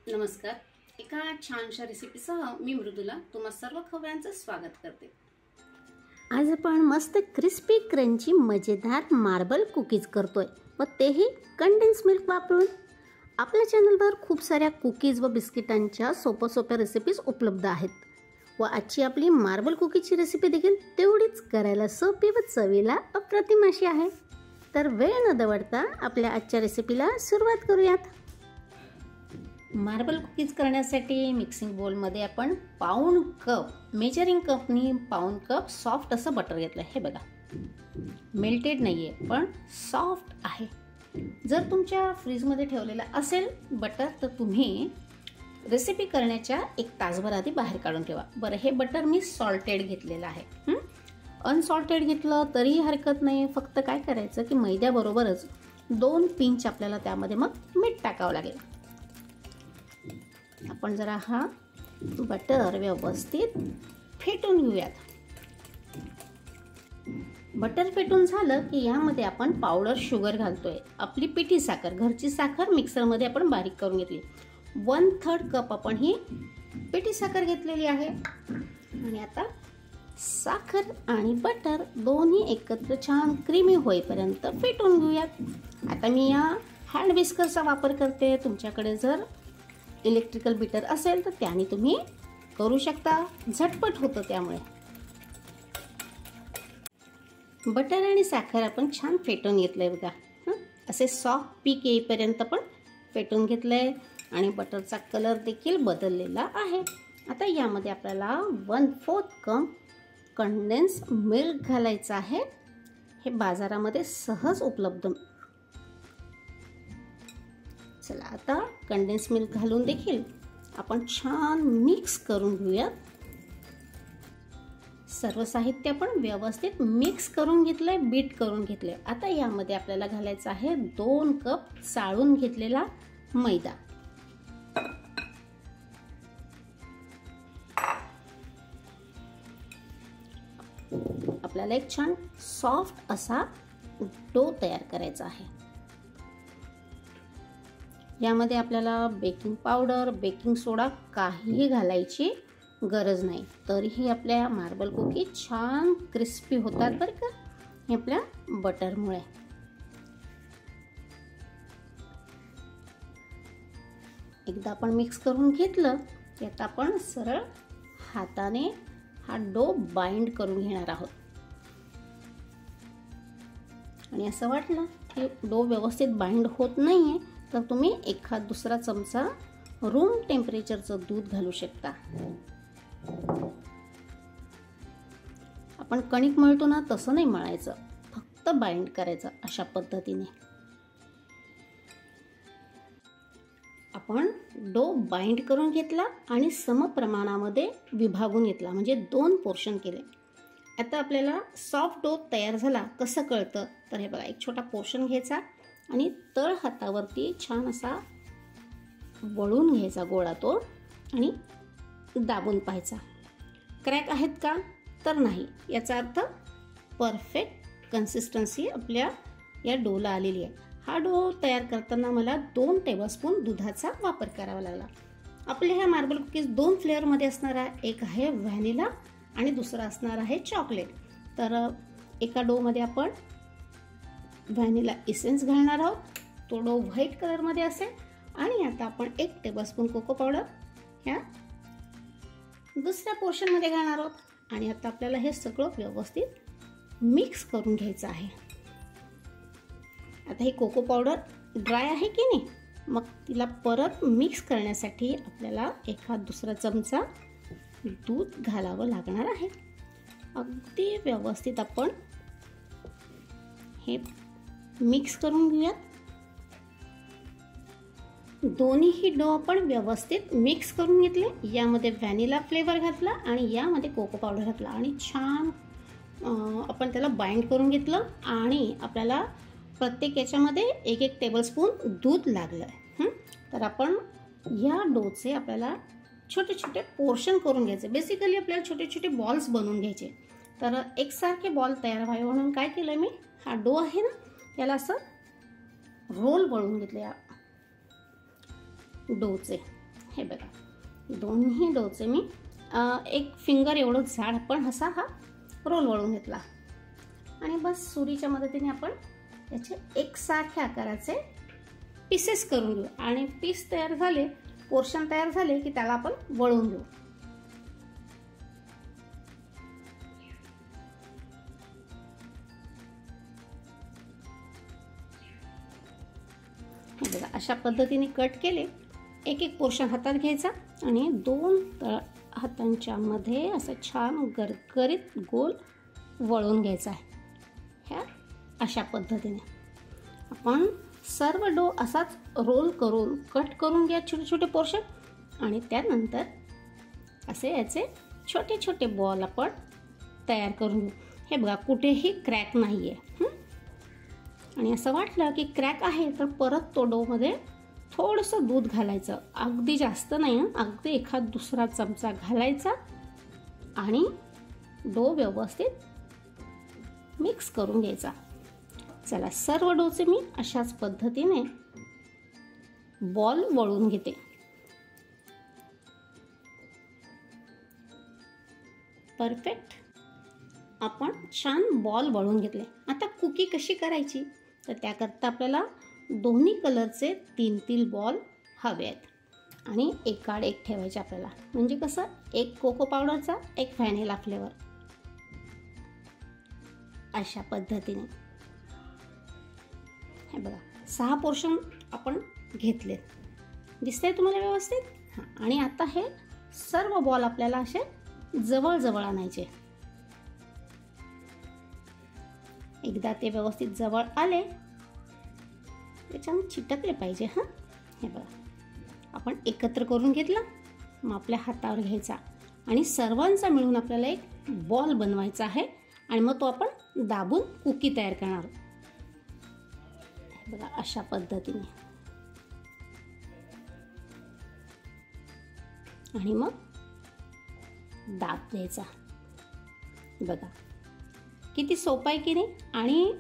नमस्कार. एका छानशा रेसिपीसह मी मृदुला तुम्हा सर्व खवयांचं स्वागत करते. आज आपण मस्त क्रिस्पी क्रंची मजेदार मार्बल कुकीज करतोय व तेही कंडेन्स मिल्क वापरून. आपल्या चॅनलवर खूप साऱ्या कुकीज व बिस्किटांच्या सोप्या रेसिपीज उपलब्ध आहेत व आजची आपली मार्बल कुकीजची रेसिपी देखील तेवढीच करायला सोपी व चवीला अप्रतिम अशी आहे. तर वेळ न दवडता आपल्या आजच्या रेसिपीला सुरुवात करूयात. मार्बल कुकीज करण्यासाठी मिक्सिंग बोलमध्ये आपण पाऊण कप मेजरिंग कपनी पाऊण कप सॉफ्ट असं बटर घेतलं. हे बघा, मेल्टेड नाही आहे पण सॉफ्ट आहे. जर तुमच्या फ्रीजमध्ये ठेवलेला असेल बटर तर तुम्ही रेसिपी करण्याच्या 1 तासभर आधी बाहेर काढून ठेवा. बरं, हे बटर मी सॉल्टेड घेतलेलं आहे. अनसॉल्टेड घेतलं तरीही हरकत नाही. फक्त काय करायचं की मैद्याबरोबरच 2 पिंच आपल्याला त्यामध्ये मग मीठ टाकावं लागेल. आपण जरा हा बटर व्यवस्थित फेटून घेऊयात. बटर फेटून झालं की यामध्ये आपण पावडर शुगर घालतोय. आपली पिठी साखर, घरची साखर मिक्सरमध्ये आपण बारीक करून घेतली. 1/3 कप आपण ही पिठी साखर घेतलेली आहे. आणि आता साखर आणि बटर दोन्ही एकत्र छान क्रीमी होईपर्यंत फेटून घेऊयात. आता मी या हँड विस्करचा वापर करते. तुमच्याकडे जर इलेक्ट्रिकल बीटर असेल तर त्याने तुम्ही करू शकता. झटपट होतं त्यामुळे. बटर आणि साखर आपण छान फेटून घेतलंय बघा. असे सॉफ्ट पीक येईपर्यंत पण फेटून घेतलंय आणि बटरचा कलर देखील बदललेला आहे. आता यामध्ये आपल्याला 1/4 कप कंडेन्स मिल्क घालायचं आहे. हे बाजारामध्ये सहज उपलब्ध. चला, आता कंडेन्स मिल्क घालून देखील आपण छान मिक्स करून घेऊया. सर्व साहित्य आपण व्यवस्थित मिक्स करून घेतलंय, बीट करून घेतलंय. आता यामध्ये आपल्याला घालायचं आहे 2 कप चाळून घेतलेला मैदा. आपल्याला एक छान सॉफ्ट असा डो तयार करायचा आहे. यामध्ये आपल्याला बेकिंग पावडर, बेकिंग सोडा काहीही घालायची गरज नाही. तरीही आपल्या मार्बल कुकीज छान क्रिस्पी होतात बरं का, हे आपल्या बटरमुळे. एकदा आपण मिक्स करून घेतलं की आता आपण सरळ हाताने हा डो बाइंड करून घेणार आहोत. आणि असं वाटलं की डो व्यवस्थित बाइंड होत नाहीये तर तुम्ही एखाद दुसरा चमचा रूम टेम्परेचरचं दूध घालू शकता. आपण कणिक मळतो ना तसं नाही मळायचं, फक्त बाइंड करायचं अशा पद्धतीने. आपण डो बाइंड करून घेतला आणि समप्रमाणामध्ये विभागून घेतला, म्हणजे 2 पोर्शन केले. आता आपल्याला सॉफ्ट डो तयार झाला कसं कळतं तर हे बघा, एक छोटा पोर्शन घ्यायचा आणि तळ हातावरती छान असा वळून घ्यायचा गोळा तो आणि दाबून पाहायचा. क्रॅक आहेत का तर नाही, याचा अर्थ परफेक्ट कन्सिस्टन्सी आपल्या या डोला आलेली आहे. हा डो तयार करताना मला 2 टेबलस्पून दुधाचा वापर करावा लागला. आपल्या ह्या मार्बल कुकीज 2 फ्लेवरमध्ये असणार आहे. एक आहे व्हॅनिला आणि दुसरा असणार आहे चॉकलेट. तर एका डोमध्ये आपण व्हॅनिला इसेन्स घालणार आहोत. तो डो व्हाईट कलरमध्ये असेल. आणि आता आपण 1 टेबलस्पून कोको पावडर ह्या दुसऱ्या पोर्शनमध्ये घालणार आहोत. आणि आता आपल्याला हे सगळं व्यवस्थित मिक्स करून घ्यायचं आहे. आता ही कोको पावडर ड्राय आहे की नाही, मग तिला परत मिक्स करण्यासाठी आपल्याला एखाद दुसरा चमचा दूध घालावं लागणार आहे. अगदी व्यवस्थित आपण हे मिक्स करून घेऊयात. दोन्हीही डो आपण व्यवस्थित मिक्स करून घेतले. यामध्ये व्हॅनिला फ्लेवर घातला आणि यामध्ये कोको पावडर घातला आणि छान आपण त्याला बाइंड करून घेतलं. आणि आपल्याला प्रत्येक याच्यामध्ये 1 टेबलस्पून दूध लागलं. तर आपण या डोचे आपल्याला छोटे छोटे पोर्शन करून घ्यायचे. बेसिकली आपल्याला छोटे छोटे बॉल्स बनवून घ्यायचे. तर एकसारखे बॉल तयार व्हावे म्हणून काय केलं मी, हा डो आहे ना याला असं रोल वळून घेतले या डोचे. हे बघा, दोन्ही डोचे मी एक फिंगर एवढं जाड पण असा हा रोल वळून घेतला आणि बस सुरीच्या मदतीने आपण त्याचे एकसारख्या आकाराचे पीसेस करून घेऊ आणि पीस तयार झाले, पोर्शन तयार झाले की त्याला आपण वळून घेऊ. हे बघा, अशा पद्धतीने कट केले. एक एक पोर्शन हातात घ्यायचा आणि दोन हातांच्या मध्ये असं छान गरगरीत गोल वळून घ्यायचा आहे. ह्या अशा पद्धतीने आपण सर्व डो असाच रोल करून कट करून घ्या छोटे छोटे पोर्शन आणि त्यानंतर असे याचे छोटे छोटे बॉल आपण तयार करून घेऊ. हे बघा, कुठेही क्रॅक नाही आहे. आणि असं वाटलं की क्रॅक आहे तर परत तो डोमध्ये थोडंसं दूध घालायचं, अगदी जास्त नाही, अगदी एखाद दुसरा चमचा घालायचा आणि डो व्यवस्थित मिक्स करून घ्यायचा. चला, सर्व डोचे मी अशाच पद्धतीने बॉल वळून घेते. परफेक्ट, आपण छान बॉल वळून घेतले. आता कुकी कशी करायची तर त्याकरता आपल्याला दोन्ही कलरचे 3-3 बॉल हवे आहेत आणि एकाड एक ठेवायचे आपल्याला. म्हणजे कसं, एक कोको पावडरचा, एक व्हॅनिला फ्लेवर, अशा पद्धतीने. हे बघा, 6 पोर्शन आपण घेतलेत, दिसतंय तुम्हाला व्यवस्थित? हां, आणि आता हे सर्व बॉल आपल्याला असे जवळ जवळ आणायचे. एकदा ते व्यवस्थित जवळ आले त्याच्याने चिटकले पाहिजे. हां, हे बघा, आपण एकत्र करून घेतलं. मग आपल्या हातावर घ्यायचा आणि सर्वांचा मिळून आपल्याला एक बॉल बनवायचा आहे आणि मग तो आपण दाबून कुकी तयार करणार. हे बघा, अशा पद्धतीने. आणि मग दाब द्यायचा. बघा किती सोपं आहे की नाही. आणि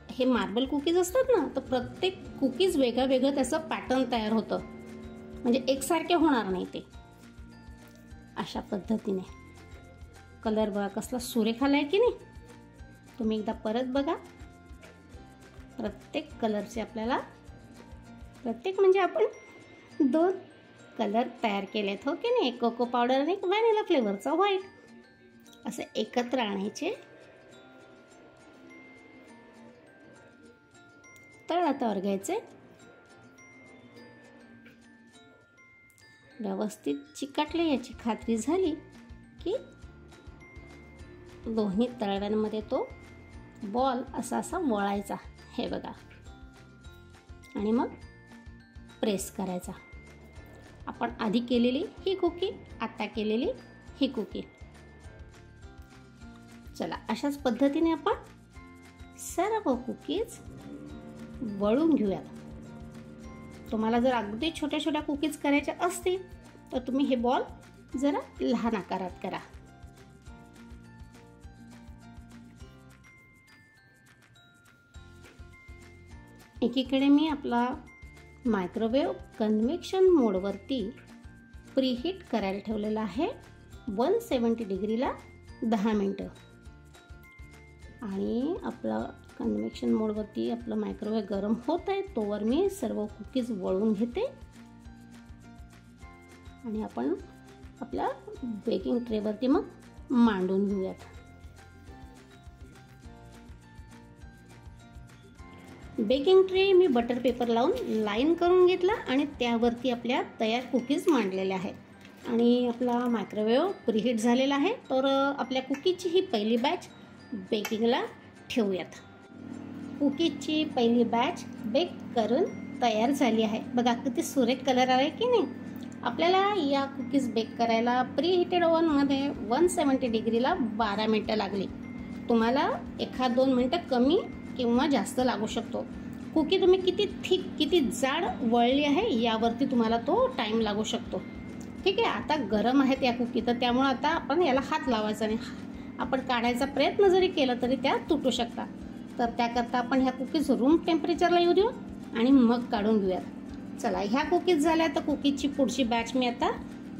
हे मार्बल कुकीज असतात ना, तर प्रत्येक कुकीज वेगळं वेगळं त्याचं पॅटर्न तयार होतं, म्हणजे एकसारखे होणार नाही ते. अशा पद्धतीने कलर बघा कसला सुरेख आलाय की नाही. तुम्ही एकदा परत बघा. प्रत्येक कलरचे आपल्याला, प्रत्येक म्हणजे आपण 2 कलर तयार केलेत, हो की नाही. एक कोको पावडर आणि एक व्हॅनिला फ्लेवरचा व्हाईट, असे एकत्र आणायचे. तळहातावर घ्यायचे, व्यवस्थित चिकटले याची खात्री झाली की दोन्ही तळव्यांमध्ये तो बॉल असा असा वळायचा. हे बघा, आणि मग प्रेस करायचा. आपण आधी केलेली ही कुकी, आता केलेली ही कुकी. चला, अशाच पद्धतीने आपण सर्व कुकीज वळून घेऊयात. तुम्हाला जर अगदी छोट्या छोट्या कुकीज करायच्या असतील तर तुम्ही हे बॉल जरा लहान आकारात करा. एकीकडे मी आपला मायक्रोवेव्ह कन्व्हेक्शन मोडवरती प्रीहीट करायला ठेवलेला आहे 170 डिग्रीला 10 मिनटं. आणि आपला कन्व्हेक्शन मोडवरती आपलं मायक्रोवेव्ह गरम होत आहे तोवर मी सर्व कुकीज वळून घेते आणि आपण आपल्या बेकिंग ट्रेवरती मग मांडून घेऊयात. बेकिंग ट्रे मी बटर पेपर लावून लाईन करून घेतला आणि त्यावरती आपल्या तयार कुकीज मांडलेल्या आहेत आणि आपला मायक्रोवेव्ह प्रीहीट झालेला आहे. तर आपल्या कुकीजची ही पहिली बॅच बेकिंगला ठेवूयात. कुकीजची पहिली बॅच बेक करून तयार झाली आहे. बघा किती सुरेख कलर आहे की नाही. आपल्याला या कुकीज बेक करायला प्रीहीटेड ओव्हनमध्ये 170 डिग्रीला 12 मिनटं लागली. तुम्हाला 1-2 मिनटं कमी किंवा जास्त लागू शकतो. कुकी तुम्ही किती थिक किती जाड वळली आहे यावरती तुम्हाला तो टाईम लागू शकतो. ठीक आहे, आता गरम आहेत या कुकी, तर त्यामुळे आता आपण याला हात लावायचा नाही. आपण काढायचा प्रयत्न जरी केला तरी त्या तुटू शकतात. तर त्याकरता आपण ह्या कुकीज रूम टेम्परेचरला येऊ देऊ आणि मग काढून घेऊयात. चला, ह्या कुकीज झाल्या, तर कुकीजची पुढची बॅच मी आता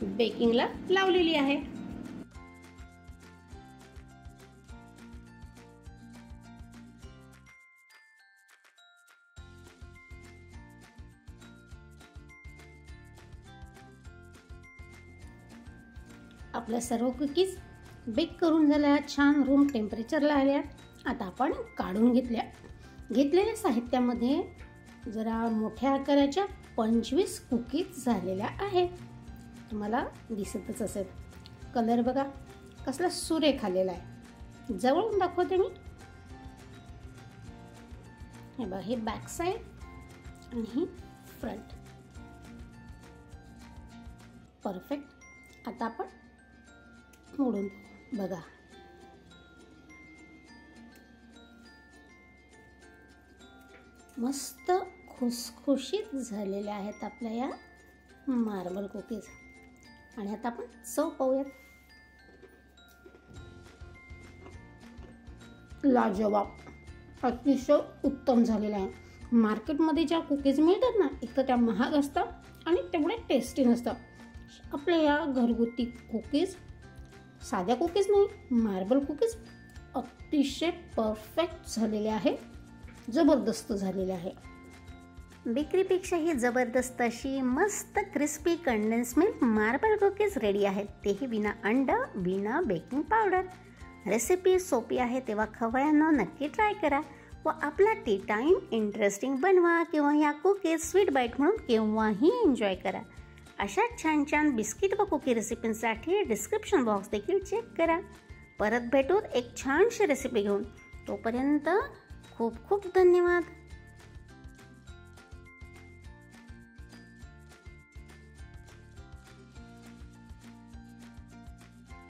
बेकिंगला लावलेली आहे. आपल्या सर्व कुकीज बेक करून झाल्या, छान रूम टेम्परेचरला आल्या. आता आपण काढून घेतलेल्या साहित्यामध्ये जरा मोठ्या आकाराच्या 25 कुकीज झालेल्या आहेत. तुम्हाला दिसतच असेल. कलर बघा कसला सुरेख आलेला आहे. जवळून दाखवते मी. हे बघा, हे बॅक साईड आणि ही फ्रंट. परफेक्ट. आता आपण मोडून बघा. मस्त खुसखुशीत झालेल्या आहेत आपल्या या मार्बल कुकीज. आणि आता आपण चव पाहूयात. लाजवाब, अतिशय उत्तम झालेला आहे. मार्केटमध्ये ज्या कुकीज मिळतात ना, एक तर त्या महाग असतात आणि तेवढे टेस्टी नसतात. आपल्या या घरगुती कुकीज, साध्या कुकीज नाही, मार्बल कुकीज अतिशय परफेक्ट झालेले आहे. जबरदस्त झालेले आहे. बेकरीपेक्षाही जबरदस्त अशी मस्त crispy condense milk marble cookies ready आहेत. तेही विना अंड, विना बेकिंग पावडर. रेसिपी सोपी आहे, तेव्हा खवयांना नक्की ट्राय करा व आपला टी टाईम इंटरेस्टिंग बनवा किंवा ह्या कुकीज स्वीट बाईट म्हणून केव्हाही एन्जॉय करा. अशा छान छान बिस्किट व कुकी रेसिपींसाठी डिस्क्रिप्शन बॉक्स देखील चेक करा. परत भेटूत एक छानशी रेसिपी घेऊन. तोपर्यंत खूप खूप धन्यवाद.